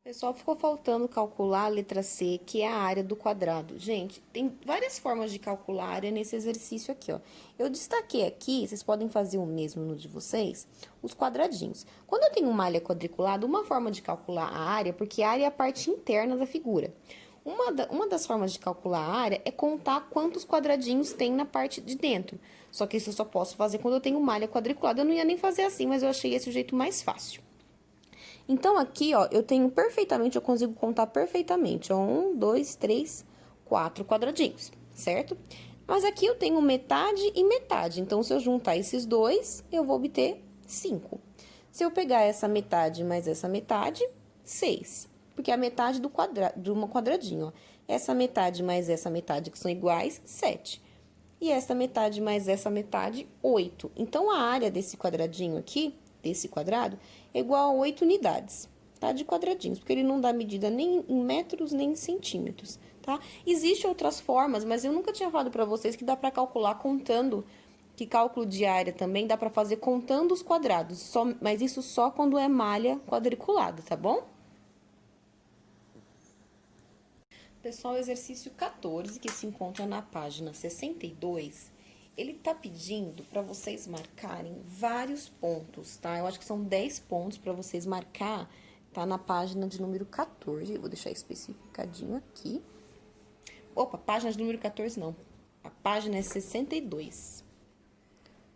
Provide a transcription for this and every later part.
Pessoal, ficou faltando calcular a letra C, que é a área do quadrado. Gente, tem várias formas de calcular a área nesse exercício aqui, ó. Eu destaquei aqui, vocês podem fazer o mesmo no de vocês, os quadradinhos. Quando eu tenho uma malha quadriculada, uma forma de calcular a área, porque a área é a parte interna da figura. Uma das formas de calcular a área é contar quantos quadradinhos tem na parte de dentro. Só que isso eu só posso fazer quando eu tenho malha quadriculada. Eu não ia nem fazer assim, mas eu achei esse o jeito mais fácil. Então, aqui, ó, eu tenho perfeitamente, eu consigo contar perfeitamente, ó, 1, 2, 3, 4 quadradinhos, certo? Mas aqui eu tenho metade e metade, então, se eu juntar esses dois, eu vou obter 5. Se eu pegar essa metade mais essa metade, 6. Porque é a metade de uma quadradinho, ó. Essa metade mais essa metade, que são iguais, 7. E essa metade mais essa metade, 8. Então, a área desse quadradinho aqui, desse quadrado, é igual a 8 unidades, tá? De quadradinhos, porque ele não dá medida nem em metros, nem em centímetros, tá? Existem outras formas, mas eu nunca tinha falado pra vocês que dá pra calcular contando, que cálculo de área também dá pra fazer contando os quadrados, mas isso só quando é malha quadriculada, tá bom? Pessoal, o exercício 14, que se encontra na página 62, ele tá pedindo para vocês marcarem vários pontos, tá? Eu acho que são 10 pontos para vocês marcar, tá na página de número 14. Eu vou deixar especificadinho aqui. Opa, página de número 14 não. A página é 62.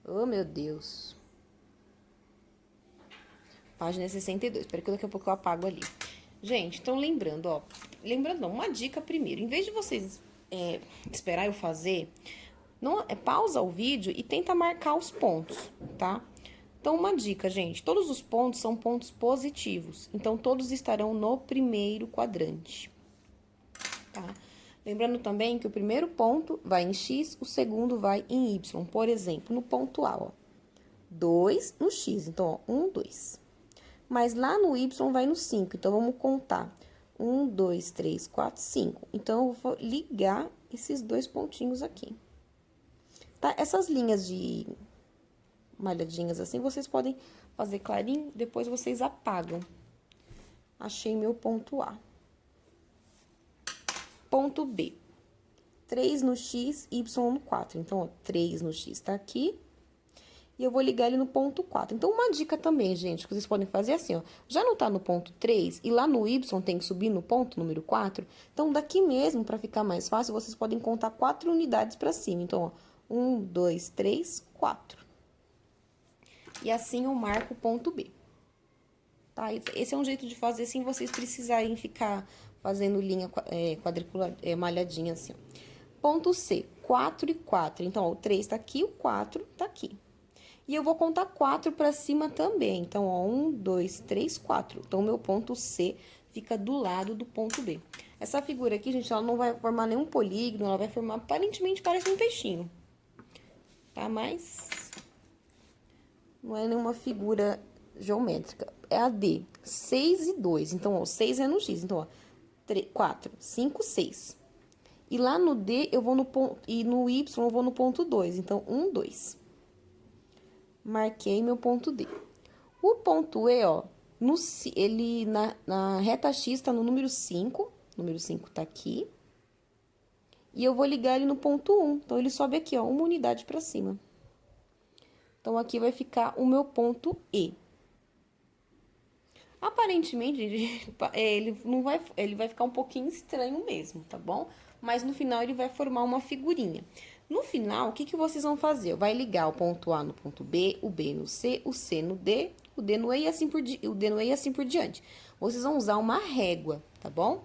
Oh, meu Deus. Página 62. Espera que daqui a pouco eu apago ali. Gente, então lembrando, ó. Lembrando, não, uma dica primeiro. Em vez de vocês esperar eu fazer, não, pausa o vídeo e tenta marcar os pontos, tá? Então, uma dica, gente. Todos os pontos são pontos positivos. Então, todos estarão no primeiro quadrante, tá? Lembrando também que o primeiro ponto vai em X, o segundo vai em Y. Por exemplo, no ponto A, ó. 2 no X. Então, ó, 1, 2. Mas lá no Y vai no 5, então vamos contar. 1, 2, 3, 4, 5. Então, eu vou ligar esses dois pontinhos aqui. Tá? Essas linhas de malhadinhas assim, vocês podem fazer clarinho, depois vocês apagam. Achei meu ponto A. Ponto B. 3 no X, Y no 4. Então, ó, 3 no X tá aqui. E eu vou ligar ele no ponto 4. Então, uma dica também, gente, que vocês podem fazer assim, ó. Já não tá no ponto 3 e lá no Y tem que subir no ponto número 4. Então, daqui mesmo, para ficar mais fácil, vocês podem contar 4 unidades para cima. Então, ó, 1, 2, 3, 4. E assim eu marco o ponto B. Tá? Esse é um jeito de fazer sem vocês precisarem ficar fazendo linha quadricular, malhadinha assim, ó. Ponto C, 4 e 4. Então, ó, o 3 tá aqui, o 4 tá aqui. E eu vou contar 4 para cima também. Então, ó, 1, 2, 3, 4. Então, o meu ponto C fica do lado do ponto B. Essa figura aqui, gente, ela não vai formar nenhum polígono, ela vai formar, aparentemente, parece um peixinho. Tá? Mas não é nenhuma figura geométrica. É a D, 6 e 2. Então, ó, 6 é no X. Então, ó, 3, 4, 5, 6. E lá no D, eu vou no ponto, e no Y, eu vou no ponto 2. Então, 1, 2. Marquei meu ponto D. O ponto E, ó, ele na reta X tá no número 5. O número 5 tá aqui. E eu vou ligar ele no ponto 1. Então, ele sobe aqui, ó, uma unidade para cima. Então, aqui vai ficar o meu ponto E. Aparentemente, ele vai ficar um pouquinho estranho mesmo, tá bom? Mas no final ele vai formar uma figurinha. No final, o que vocês vão fazer? Vai ligar o ponto A no ponto B, o B no C, o C no D, o D no E e assim o D no E e assim por diante. Vocês vão usar uma régua, tá bom?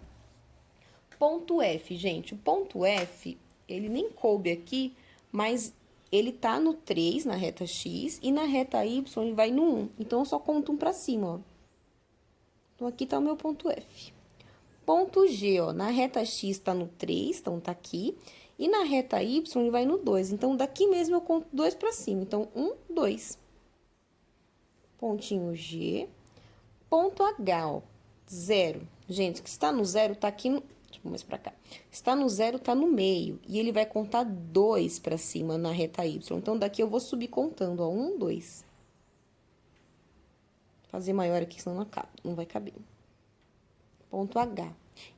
Ponto F, gente. O ponto F, ele nem coube aqui, mas ele tá no 3 na reta X e na reta Y ele vai no 1. Então, eu só conto um pra cima, ó. Então, aqui tá o meu ponto F. Ponto G, ó, na reta X tá no 3, então tá aqui. E na reta Y ele vai no 2. Então, daqui mesmo eu conto 2 pra cima. Então, 1, 2. Pontinho G. Ponto H, ó, 0. Gente, que está no 0 tá aqui no... Deixa eu mais pra cá. Está no 0, tá no meio. E ele vai contar 2 pra cima na reta Y. Então, daqui eu vou subir contando, ó, 1, 2. Fazer maior aqui, senão não vai caber. ponto H.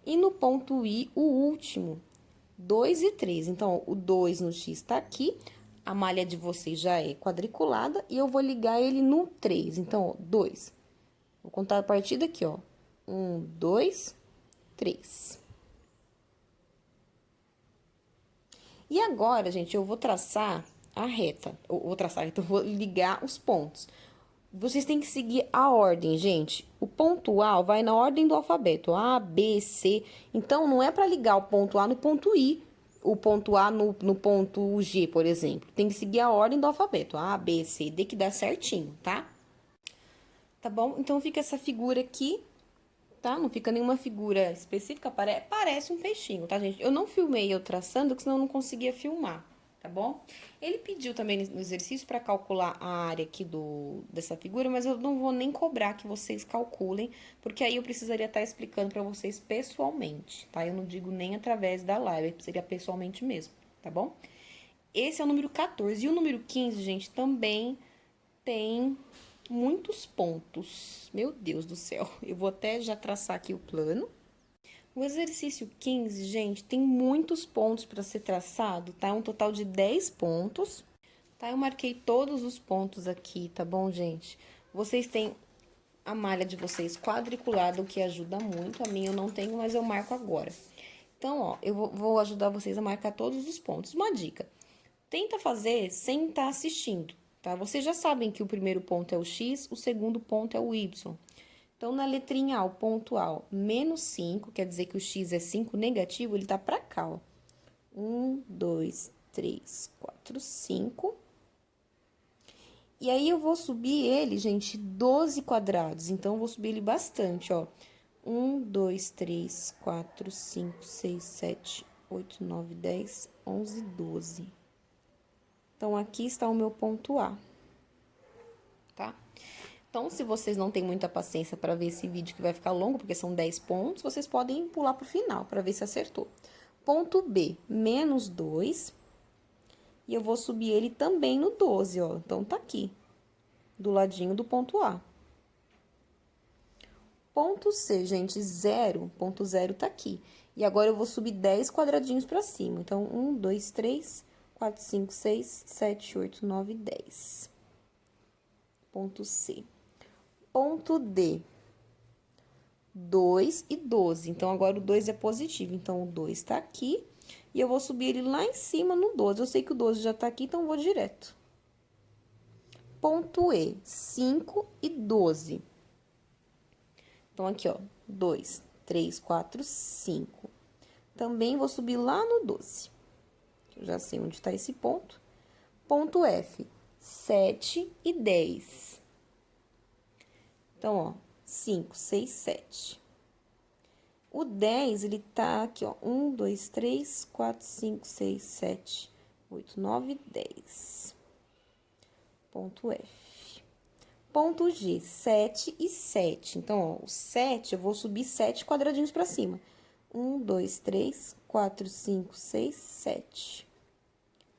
E no ponto I, o último, 2 e 3. Então, ó, o 2 no X tá aqui, a malha de vocês já é quadriculada, e eu vou ligar ele no 3. Então, ó, 2. Vou contar a partir daqui, ó. 1, 2, 3. E agora, gente, eu vou traçar a reta. Eu vou traçar, então eu vou ligar os pontos. Vocês têm que seguir a ordem, gente. O ponto A vai na ordem do alfabeto. A, B, C. Então, não é para ligar o ponto A no ponto I, o ponto A no ponto G, por exemplo. Tem que seguir a ordem do alfabeto. A, B, C, D, que dá certinho, tá? Tá bom? Então, fica essa figura aqui, tá? Não fica nenhuma figura específica, parece um peixinho, tá, gente? Eu não filmei eu traçando, porque senão eu não conseguia filmar, tá bom? Ele pediu também no exercício para calcular a área aqui dessa figura, mas eu não vou nem cobrar que vocês calculem, porque aí eu precisaria estar explicando para vocês pessoalmente, tá? Eu não digo nem através da live, seria pessoalmente mesmo, tá bom? Esse é o número 14. E o número 15, gente, também tem muitos pontos. Meu Deus do céu. Eu vou até já traçar aqui o plano. O exercício 15, gente, tem muitos pontos para ser traçado, tá? Um total de 10 pontos, tá? Eu marquei todos os pontos aqui, tá bom, gente? Vocês têm a malha de vocês quadriculada, o que ajuda muito. A minha eu não tenho, mas eu marco agora. Então, ó, eu vou ajudar vocês a marcar todos os pontos. Uma dica: tenta fazer sem estar assistindo, tá? Vocês já sabem que o primeiro ponto é o X, o segundo ponto é o Y. Então, na letrinha A, o ponto A, ó, menos 5, quer dizer que o X é 5 negativo, ele tá pra cá, ó. 1, 2, 3, 4, 5. E aí, eu vou subir ele, gente, 12 quadrados. Então, eu vou subir ele bastante, ó. 1, 2, 3, 4, 5, 6, 7, 8, 9, 10, 11, 12. Então, aqui está o meu ponto A, tá? Então, se vocês não têm muita paciência para ver esse vídeo que vai ficar longo, porque são 10 pontos, vocês podem pular pro final para ver se acertou. Ponto B, menos 2. E eu vou subir ele também no 12, ó. Então, tá aqui, do ladinho do ponto A. Ponto C, gente, 0. Ponto 0 tá aqui. E agora, eu vou subir 10 quadradinhos para cima. Então, 1, 2, 3, 4, 5, 6, 7, 8, 9, 10. Ponto C. Ponto D, 2 e 12. Então, agora o 2 é positivo. Então, o 2 tá aqui. E eu vou subir ele lá em cima no 12. Eu sei que o 12 já tá aqui, então eu vou direto. Ponto E, 5 e 12. Então, aqui, ó, 2, 3, 4, 5. Também vou subir lá no 12. Eu já sei onde tá esse ponto. Ponto F, 7 e 10. Então, ó, 5, 6, 7. O 10, ele tá aqui, ó. 1, 2, 3, 4, 5, 6, 7, 8, 9, 10. Ponto F. Ponto G, 7 e 7. Então, ó, o 7, eu vou subir 7 quadradinhos pra cima. 1, 2, 3, 4, 5, 6, 7.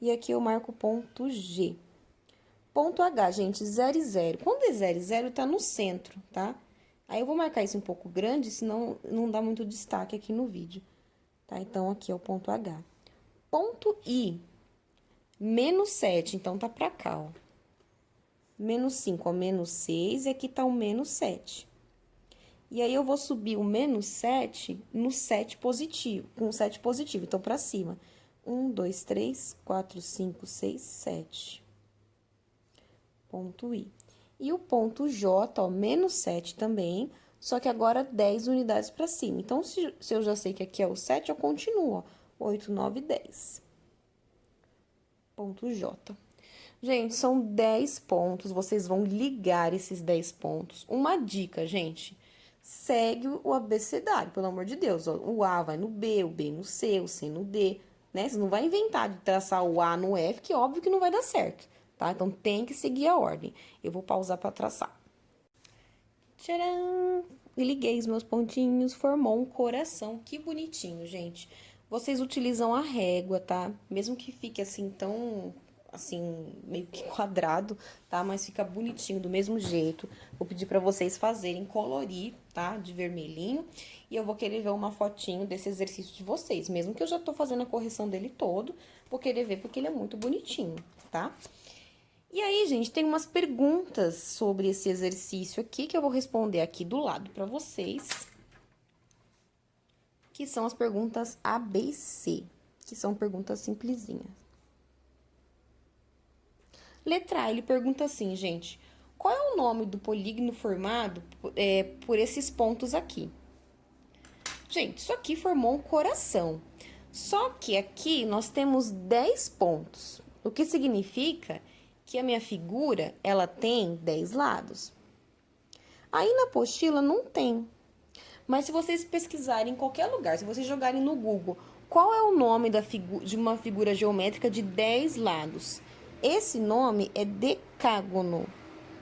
E aqui eu marco o ponto G. Ponto H, gente, 0 e 0. Quando é 0 e 0, tá no centro, tá? Aí, eu vou marcar isso um pouco grande, senão não dá muito destaque aqui no vídeo, tá? Então, aqui é o ponto H. Ponto I, menos 7, então, tá pra cá, ó. Menos 5, ó, menos 6, e aqui tá o menos 7. E aí, eu vou subir o menos 7 no 7 positivo, com o 7 positivo, então, pra cima. 1, 2, 3, 4, 5, 6, 7. Ponto I. E o ponto J, ó, menos 7 também, só que agora 10 unidades para cima. Então, se eu já sei que aqui é o 7, eu continuo, ó, 8, 9, 10. Ponto J. Gente, são 10 pontos, vocês vão ligar esses 10 pontos. Uma dica, gente, segue o abecedário, pelo amor de Deus. Ó, o A vai no B, o B no C, o C no D, né? Você não vai inventar de traçar o A no F, que óbvio que não vai dar certo, tá? Então, tem que seguir a ordem. Eu vou pausar para traçar. Tcharam! E liguei os meus pontinhos, formou um coração. Que bonitinho, gente. Vocês utilizam a régua, tá? Mesmo que fique assim tão assim, meio que quadrado, tá? Mas fica bonitinho do mesmo jeito. Vou pedir pra vocês fazerem, colorir, tá? De vermelhinho. E eu vou querer ver uma fotinho desse exercício de vocês. Mesmo que eu já tô fazendo a correção dele todo, vou querer ver porque ele é muito bonitinho, tá? E aí, gente, tem umas perguntas sobre esse exercício aqui que eu vou responder aqui do lado pra vocês. Que são as perguntas A, B e C, que são perguntas simplesinhas. Letra A, ele pergunta assim, gente, qual é o nome do polígono formado por esses pontos aqui? Gente, isso aqui formou um coração. Só que aqui nós temos 10 pontos, o que significa que a minha figura, ela tem 10 lados. Aí na apostila não tem. Mas se vocês pesquisarem em qualquer lugar, se vocês jogarem no Google, qual é o nome de uma figura geométrica de 10 lados? Esse nome é decágono,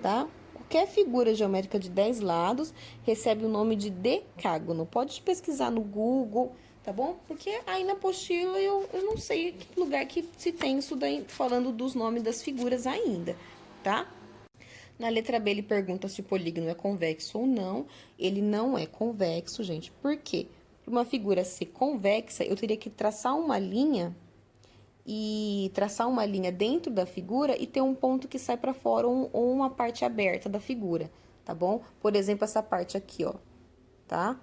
tá? Qualquer figura geométrica de 10 lados recebe o nome de decágono. Pode pesquisar no Google, tá bom? Porque aí na apostila eu não sei que lugar que se tem isso daí, falando dos nomes das figuras ainda, tá? Na letra B, ele pergunta se o polígono é convexo ou não. Ele não é convexo, gente. Por quê? Para uma figura ser convexa, eu teria que traçar uma linha dentro da figura e ter um ponto que sai para fora ou uma parte aberta da figura, tá bom? Por exemplo, essa parte aqui, ó, tá?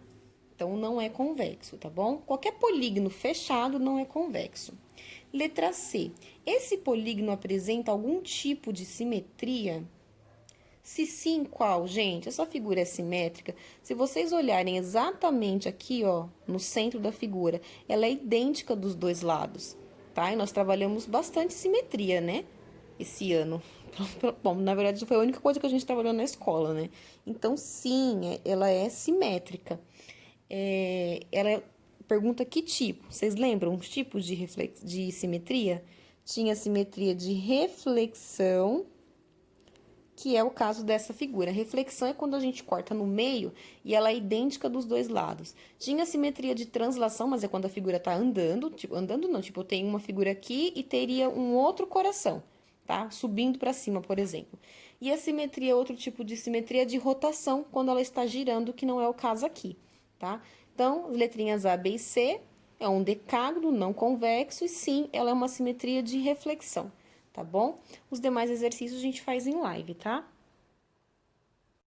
Então, não é convexo, tá bom? Qualquer polígono fechado não é convexo. Letra C. Esse polígono apresenta algum tipo de simetria? Se sim, qual, gente? Essa figura é simétrica. Se vocês olharem exatamente aqui, ó, no centro da figura, ela é idêntica dos dois lados, tá? E nós trabalhamos bastante simetria, né? Esse ano. Bom, na verdade, foi a única coisa que a gente trabalhou na escola, né? Então, sim, ela é simétrica. Ela pergunta que tipo. Vocês lembram os tipos de simetria? Tinha simetria de reflexão, que é o caso dessa figura. Reflexão é quando a gente corta no meio e ela é idêntica dos dois lados. Tinha simetria de translação, mas é quando a figura tá andando, tipo, andando não, tipo, eu tenho uma figura aqui e teria um outro coração, tá? Subindo para cima, por exemplo. E a simetria, outro tipo de simetria de rotação, quando ela está girando, que não é o caso aqui, tá? Então, as letrinhas A, B e C é um decágono não convexo e sim, ela é uma simetria de reflexão, tá bom? Os demais exercícios a gente faz em live, tá?